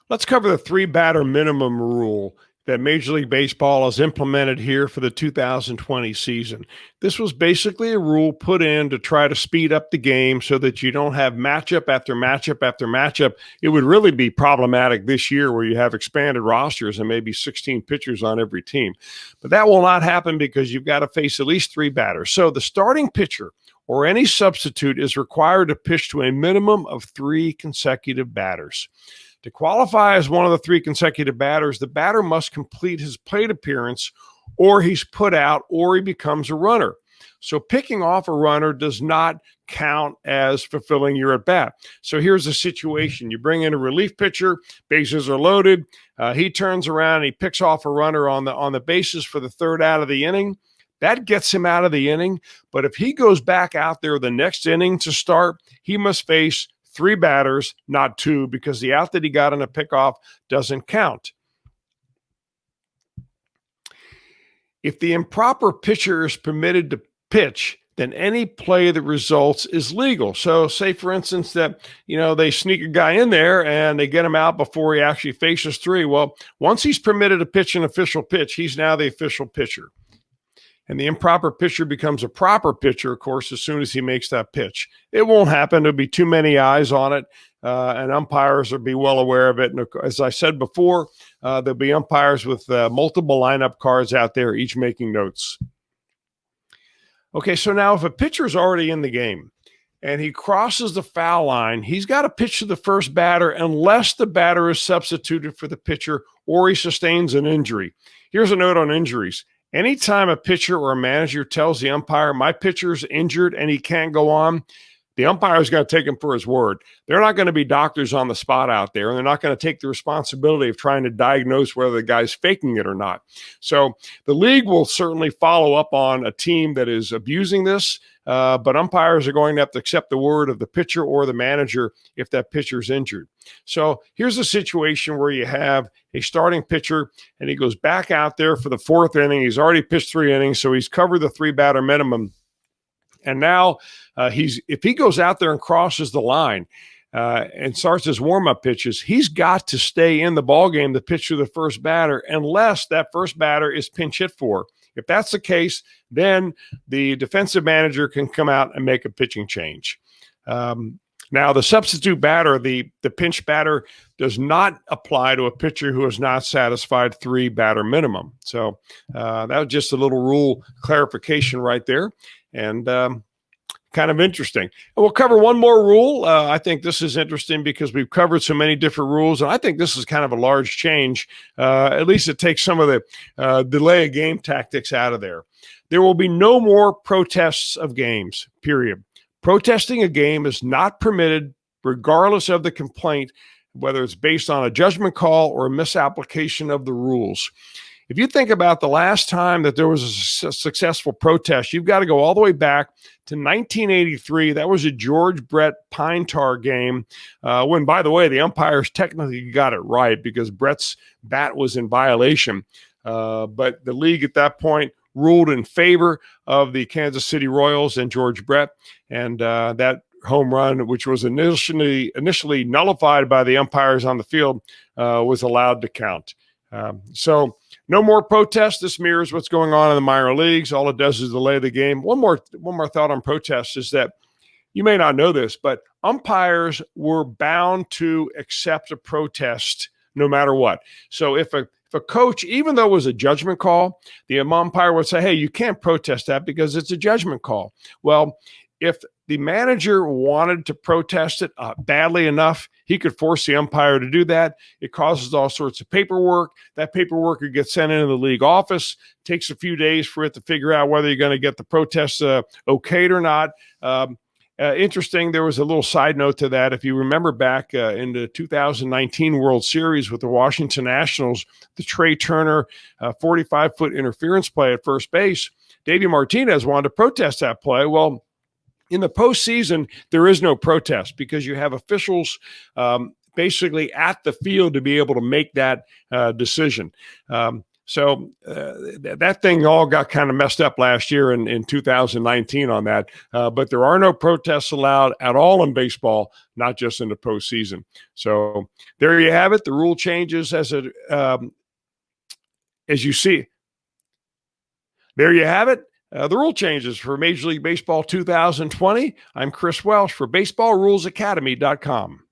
Let's cover the three batter minimum rule that Major League Baseball has implemented here for the 2020 season. This was basically a rule put in to try to speed up the game so that you don't have matchup after matchup after matchup. It would really be problematic this year where you have expanded rosters and maybe 16 pitchers on every team. But that will not happen because you've got to face at least three batters. So the starting pitcher or any substitute is required to pitch to a minimum of three consecutive batters. To qualify as one of the three consecutive batters, the batter must complete his plate appearance or he's put out or he becomes a runner. So picking off a runner does not count as fulfilling your at-bat. So here's the situation. You bring in a relief pitcher, bases are loaded. He turns around and he picks off a runner on the bases for the third out of the inning. That gets him out of the inning. But if he goes back out there the next inning to start, he must face three batters, not two, because the out that he got on a pickoff doesn't count. If the improper pitcher is permitted to pitch, then any play that results is legal. So say, for instance, that, they sneak a guy in there and they get him out before he actually faces three. Well, once he's permitted to pitch an official pitch, he's now the official pitcher. And the improper pitcher becomes a proper pitcher, of course, as soon as he makes that pitch. It won't happen. There'll be too many eyes on it, and umpires will be well aware of it. And as I said before, there'll be umpires with multiple lineup cards out there, each making notes. Okay, so now if a pitcher's already in the game and he crosses the foul line, he's got to pitch to the first batter unless the batter is substituted for the pitcher or he sustains an injury. Here's a note on injuries. Anytime a pitcher or a manager tells the umpire, my pitcher's injured and he can't go on, the umpire is going to take him for his word. They're not going to be doctors on the spot out there, and they're not going to take the responsibility of trying to diagnose whether the guy's faking it or not. So the league will certainly follow up on a team that is abusing this, but umpires are going to have to accept the word of the pitcher or the manager if that pitcher's injured. So here's a situation where you have a starting pitcher and he goes back out there for the fourth inning. He's already pitched 3 innings, so he's covered the 3-batter minimum. And now if he goes out there and crosses the line and starts his warm-up pitches, he's got to stay in the ballgame to pitch to the first batter unless that first batter is pinch hit for. If that's the case, then the defensive manager can come out and make a pitching change. Now, the substitute batter, the pinch batter, does not apply to a pitcher who has not satisfied 3-batter minimum. So that was just a little rule clarification right there. And kind of interesting. And we'll cover one more rule. I think this is interesting because we've covered so many different rules, and I think this is kind of a large change. At least it takes some of the delay of game tactics out of there. There will be no more protests of games, period. Protesting a game is not permitted regardless of the complaint, whether it's based on a judgment call or a misapplication of the rules. If you think about the last time that there was a successful protest, you've got to go all the way back to 1983. That was a George Brett pine tar game when, by the way, the umpires technically got it right because Brett's bat was in violation. But the league at that point ruled in favor of the Kansas City Royals and George Brett. And that home run, which was initially nullified by the umpires on the field, was allowed to count. So no more protests. This mirrors what's going on in the minor leagues. All it does is delay the game. One more thought on protests is that you may not know this, but umpires were bound to accept a protest no matter what. So if a coach, even though it was a judgment call, the umpire would say, hey, you can't protest that because it's a judgment call. Well, if the manager wanted to protest it badly enough, he could force the umpire to do that. It causes all sorts of paperwork. That paperwork would get sent into the league office. It takes a few days for it to figure out whether you're going to get the protest okayed or not. Interesting, there was a little side note to that. If you remember back in the 2019 World Series with the Washington Nationals, the Trey Turner 45-foot interference play at first base, Davey Martinez wanted to protest that play. Well, in the postseason, there is no protest because you have officials basically at the field to be able to make that decision. So that thing all got kind of messed up last year in 2019 on that. But there are no protests allowed at all in baseball, not just in the postseason. So there you have it. The rule changes as you see. There you have it. The rule changes for Major League Baseball 2020. I'm Chris Welsh for BaseballRulesAcademy.com.